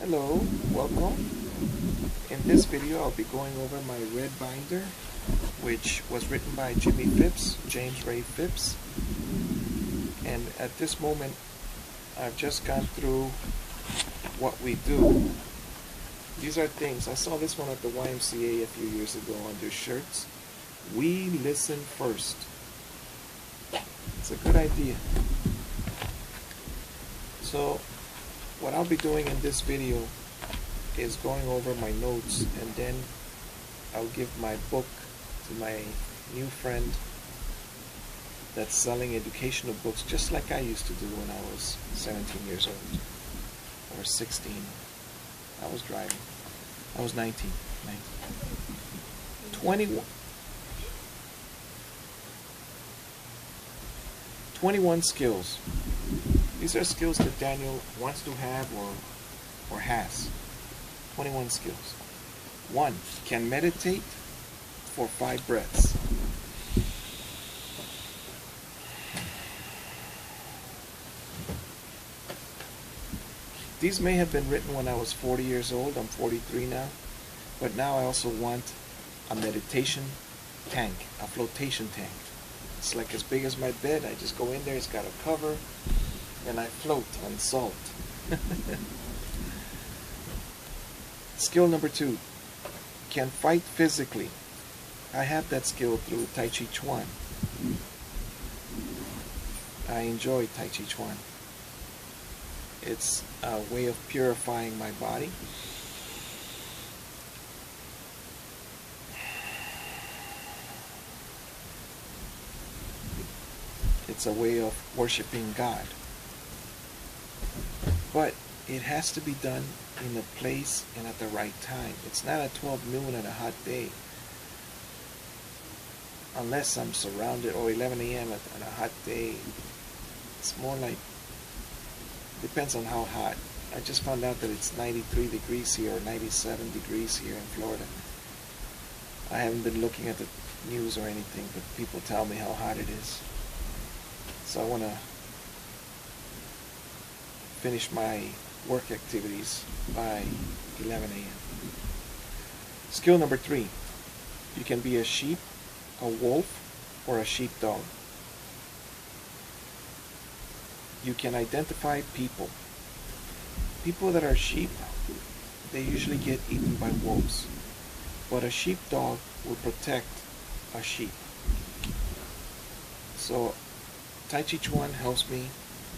Hello, welcome. In this video I'll be going over my red binder, which was written by James Ray Phipps. And at this moment I've just gone through what we do. These are things, I saw this one at the YMCA a few years ago on their shirts. We listen first. It's a good idea. So what I'll be doing in this video is going over my notes, and then I'll give my book to my new friend that's selling educational books just like I used to do when I was 17 years old or 16. I was driving. I was 19. 21 skills. These are skills that Daniel wants to have or has. 21 skills. 1. Can meditate for 5 breaths. These may have been written when I was 40 years old. I'm 43 now. But now I also want a meditation tank, a flotation tank. It's like as big as my bed. I just go in there, it's got a cover, and I float on salt. Skill number 2. Can fight physically. I have that skill through Tai Chi Chuan. I enjoy Tai Chi Chuan. It's a way of purifying my body. It's a way of worshiping God. But it has to be done in a place and at the right time. It's not at 12 noon on a hot day. Unless I'm surrounded, or 11 a.m. on a hot day. It's more like, depends on how hot. I just found out that it's 93 degrees here or 97 degrees here in Florida. I haven't been looking at the news or anything, but people tell me how hot it is. So I want to finish my work activities by 11 a.m. Skill number 3. You can be a sheep, a wolf, or a sheepdog. You can identify people. People that are sheep, they usually get eaten by wolves. But a sheepdog will protect a sheep. So Tai Chi Chuan helps me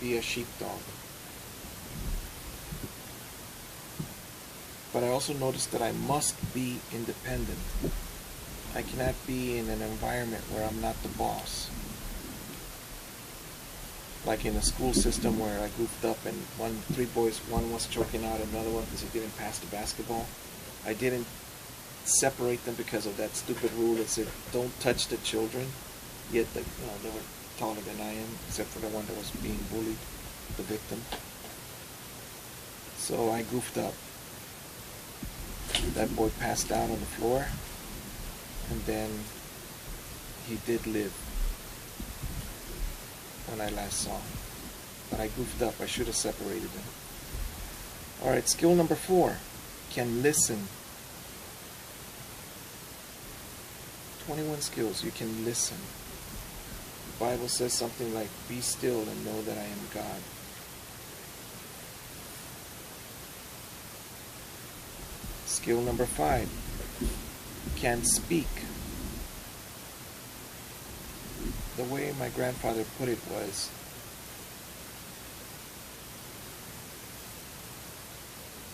be a sheepdog. But I also noticed that I must be independent. I cannot be in an environment where I'm not the boss. Like in a school system where I goofed up and three boys, one was choking out another one because he didn't pass the basketball. I didn't separate them because of that stupid rule that said don't touch the children. Yet they were taller than I am, except for the one that was being bullied, the victim. So I goofed up. That boy passed out on the floor, and then he did live when I last saw him. But I goofed up. I should have separated them. Alright, skill number 4. Can listen. 21 skills. You can listen. The Bible says something like, be still and know that I am God. Skill number 5. Can speak. The way my grandfather put it was,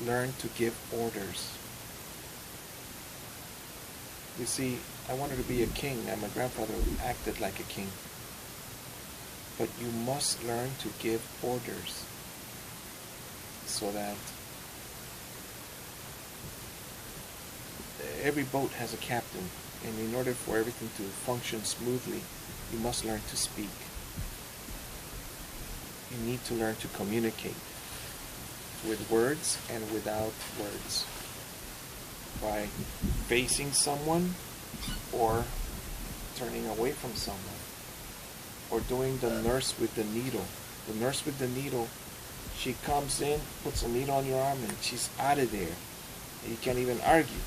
learn to give orders. You see, I wanted to be a king, and my grandfather acted like a king. But you must learn to give orders so that every boat has a captain, and in order for everything to function smoothly, you must learn to speak. You need to learn to communicate with words and without words, by facing someone or turning away from someone, or doing the nurse with the needle. The nurse with the needle She comes in, puts a needle on your arm, and she's out of there. You can't even argue.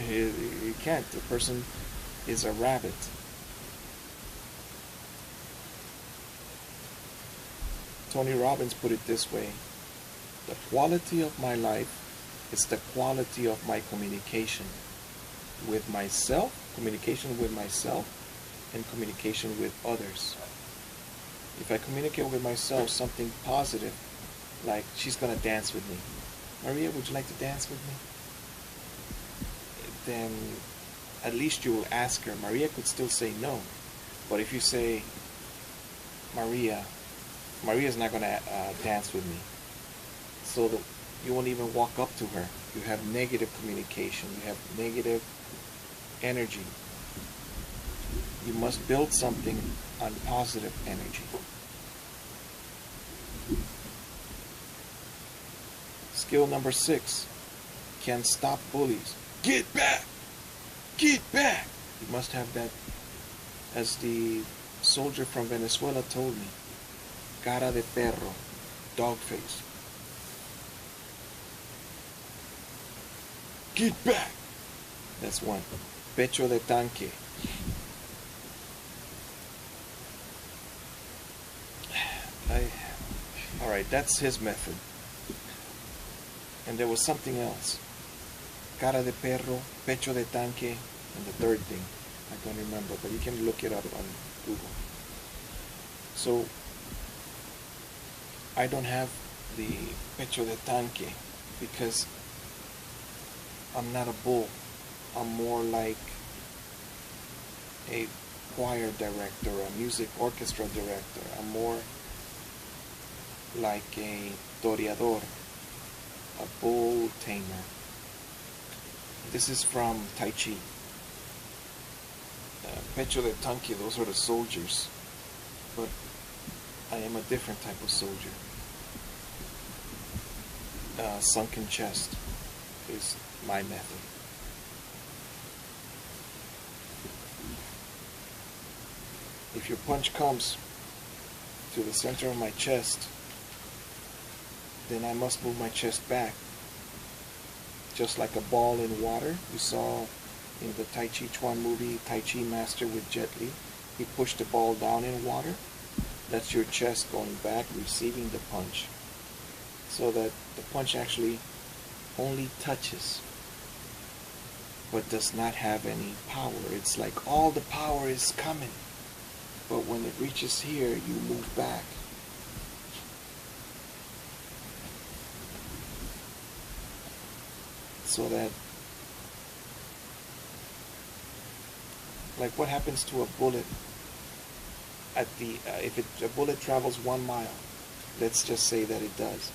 You can't. The person is a rabbit. Tony Robbins put it this way: the quality of my life is the quality of my communication with myself, and communication with others. If I communicate with myself something positive, like she's gonna dance with me. Maria, would you like to dance with me? Then at least you will ask her. Maria could still say no. But if you say, Maria's not gonna dance with me. So you won't even walk up to her. You have negative communication. You have negative energy. You must build something on positive energy. Skill number 6. Can stop bullies. Get back! Get back! You must have that, as the soldier from Venezuela told me. Cara de perro. Dog face. Get back! That's one. Pecho de tanque. Alright, that's his method. And there was something else. Cara de perro, pecho de tanque, and the third thing. I don't remember, but you can look it up on Google. So, I don't have the pecho de tanque because I'm not a bull. I'm more like a choir director, a music orchestra director. I'm more like a toreador, a bull tamer. This is from Tai Chi. Pecho de tanque, those are the soldiers. But I am a different type of soldier. Sunken chest is my method. If your punch comes to the center of my chest, then I must move my chest back. Just like a ball in water. You saw in the Tai Chi Chuan movie, Tai Chi Master with Jet Li. He pushed the ball down in water. That's your chest going back, receiving the punch. So that the punch actually only touches, but does not have any power. It's like all the power is coming. But when it reaches here, you move back. So that, like what happens to a bullet at the, if a bullet travels 1 mile, let's just say that it does.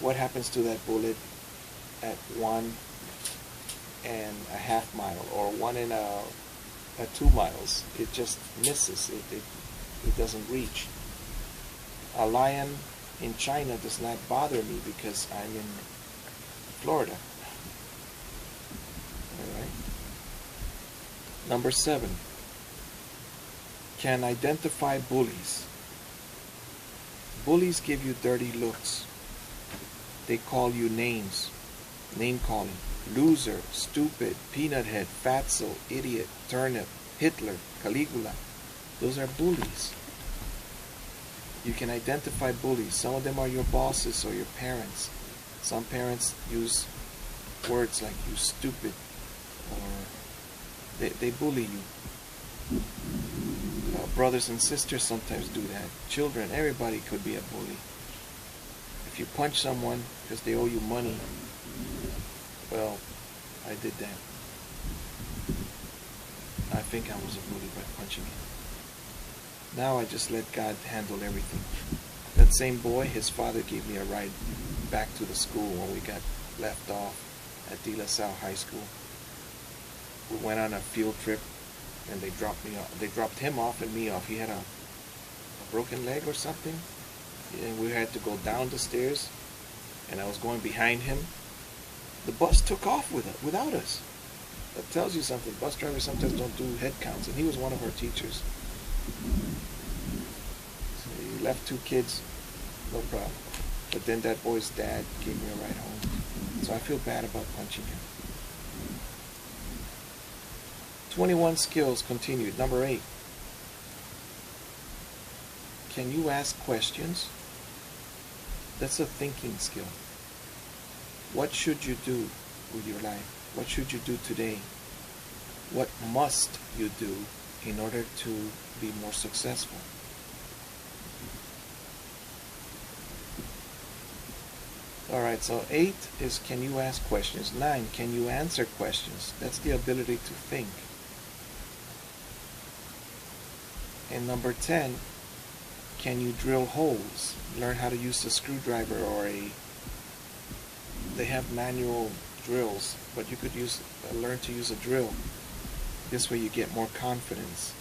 What happens to that bullet at 1.5 mile or 2 miles? It just misses. It doesn't reach. A lion in China does not bother me because I'm in Florida. Alright. Number 7. Can identify bullies. Bullies give you dirty looks. They call you names. Name calling. Loser, stupid, peanut head, fatso, idiot, turnip, Hitler, Caligula. Those are bullies. You can identify bullies. Some of them are your bosses or your parents. Some parents use words like you stupid, or they bully you. Brothers and sisters sometimes do that. Children, everybody could be a bully. If you punch someone because they owe you money, well, I did that. I think I was a bully by punching him. Now I just let God handle everything. That same boy, his father gave me a ride back to the school when we got left off at De La Salle High School. We went on a field trip and they dropped me off. They dropped him off and me off. He had a broken leg or something, and we had to go down the stairs, and I was going behind him. The bus took off without us. That tells you something. Bus drivers sometimes don't do head counts, and he was one of our teachers. So he left 2 kids, no problem. But then that boy's dad gave me a ride home. So I feel bad about punching him. 21 skills continued. Number 8. Can you ask questions? That's a thinking skill. What should you do with your life? What should you do today? What must you do in order to be more successful? Alright, so 8 is can you ask questions? 9, can you answer questions? That's the ability to think. And number 10, can you drill holes? Learn how to use a screwdriver or they have manual drills, but you could learn to use a drill. This way you get more confidence.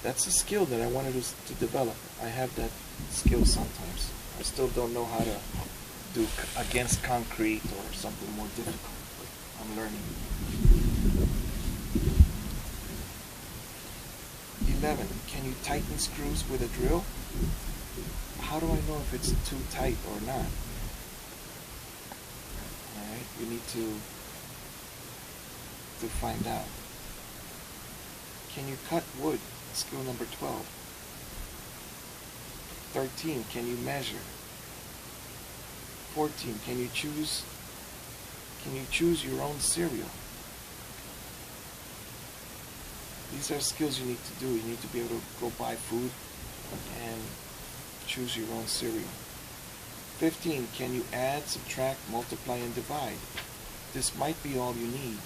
That's a skill that I wanted to develop. I have that skill sometimes. I still don't know how to do against concrete or something more difficult, but I'm learning. 11. Can you tighten screws with a drill? How do I know if it's too tight or not? Alright, you need to find out. Can you cut wood? Skill number 12. 13. Can you measure? 14. Can you choose your own cereal? These are skills you need to do. You need to be able to go buy food and choose your own cereal. 15. Can you add, subtract, multiply, and divide? This might be all you need.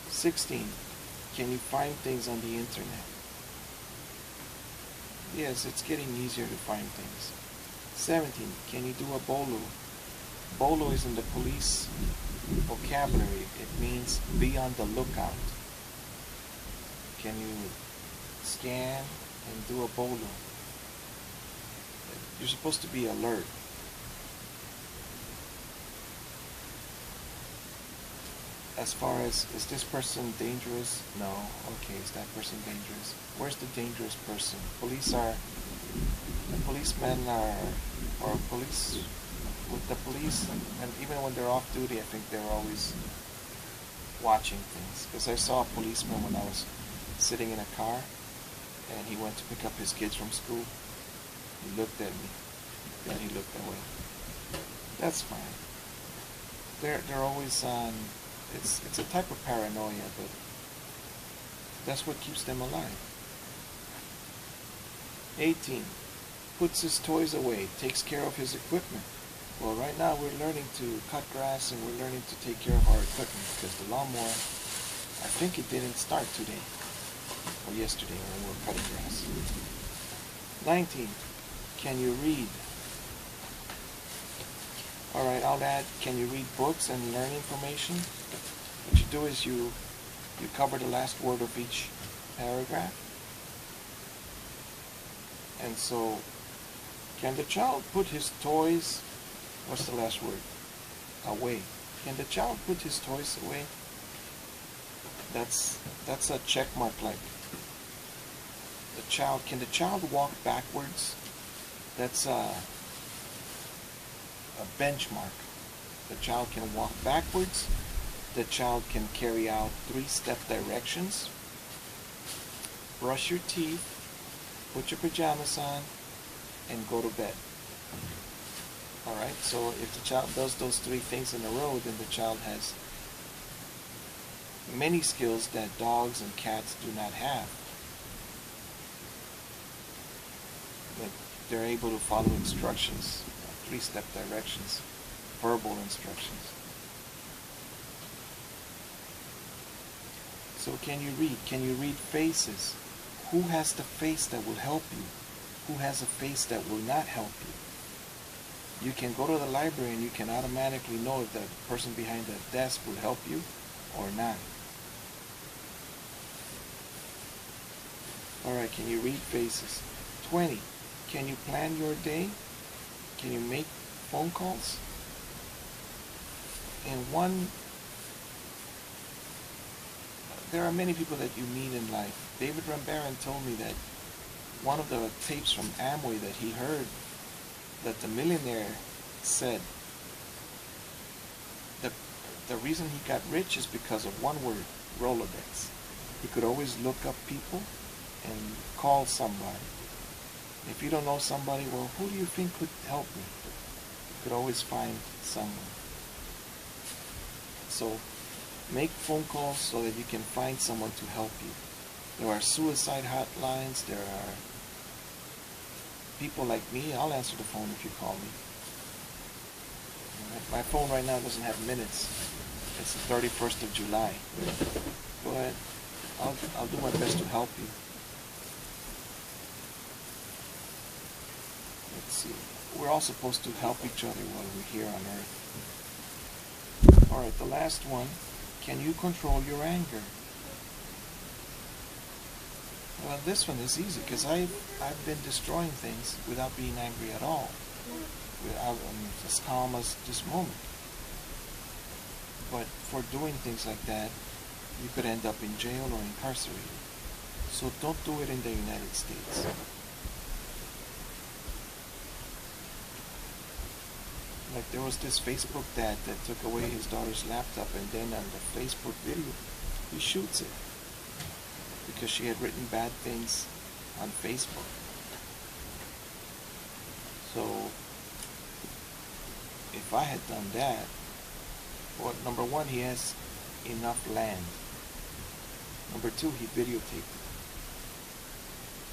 16. Can you find things on the internet? Yes, it's getting easier to find things. 17. Can you do a bolo? Bolo is in the police vocabulary. It means be on the lookout. Can you scan and do a bolo? You're supposed to be alert. As far as, is this person dangerous? No. Okay, is that person dangerous? Where's the dangerous person? Policemen are, or police, with the police, and even when they're off duty, I think they're always watching things. Because I saw a policeman when I was sitting in a car, and he went to pick up his kids from school. He looked at me, then he looked away. That's fine. They're always on. It's a type of paranoia, but that's what keeps them alive. 18. Puts his toys away, takes care of his equipment. Well, right now we're learning to cut grass and we're learning to take care of our equipment because the lawnmower, I think it didn't start today or yesterday when we were cutting grass. 19. Can you read? Alright, I'll add, can you read books and learn information? What you do is you cover the last word of each paragraph. And so, can the child put his toys, what's the last word? Away. Can the child put his toys away? That's a check mark, like can the child walk backwards? That's a benchmark. The child can walk backwards. The child can carry out 3-step directions. Brush your teeth, put your pajamas on, and go to bed. Alright, so if the child does those 3 things in a row, then the child has many skills that dogs and cats do not have. But they're able to follow instructions, 3-step directions, verbal instructions. So can you read? Can you read faces? Who has the face that will help you? Who has a face that will not help you? You can go to the library and you can automatically know if the person behind the desk will help you or not. Alright, can you read faces? 20. Can you plan your day? Can you make phone calls? And there are many people that you meet in life. David Rambaran told me that one of the tapes from Amway that he heard, that the millionaire said that the reason he got rich is because of one word: Rolodex. He could always look up people and call somebody. If you don't know somebody, well, who do you think could help me? You could always find someone. So make phone calls so that you can find someone to help you. There are suicide hotlines. There are people like me. I'll answer the phone if you call me. My phone right now doesn't have minutes. It's the 31st of July. Go ahead. I'll do my best to help you. Let's see. We're all supposed to help each other while we're here on Earth. Alright, the last one. Can you control your anger? Well, this one is easy because I've been destroying things without being angry at all. I'm as calm as this moment. But for doing things like that, you could end up in jail or incarcerated. So don't do it in the United States. Like there was this Facebook dad that took away his daughter's laptop, and then on the Facebook video, he shoots it because she had written bad things on Facebook. So if I had done that, well, number one, he has enough land. Number two, he videotaped it.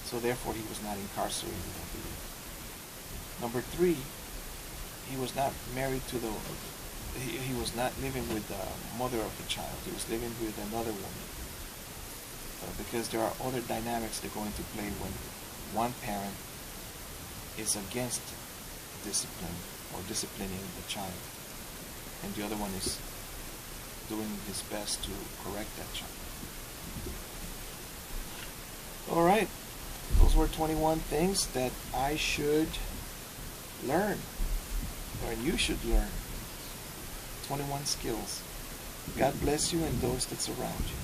So therefore, he was not incarcerated, I believe. Number three, he was not married to the, he was not living with the mother of the child. He was living with another woman. Because there are other dynamics that go into play when one parent is against discipline or disciplining the child, and the other one is doing his best to correct that child. Alright, those were 21 things that I should learn, or you should learn. 21 skills. God bless you and those that surround you.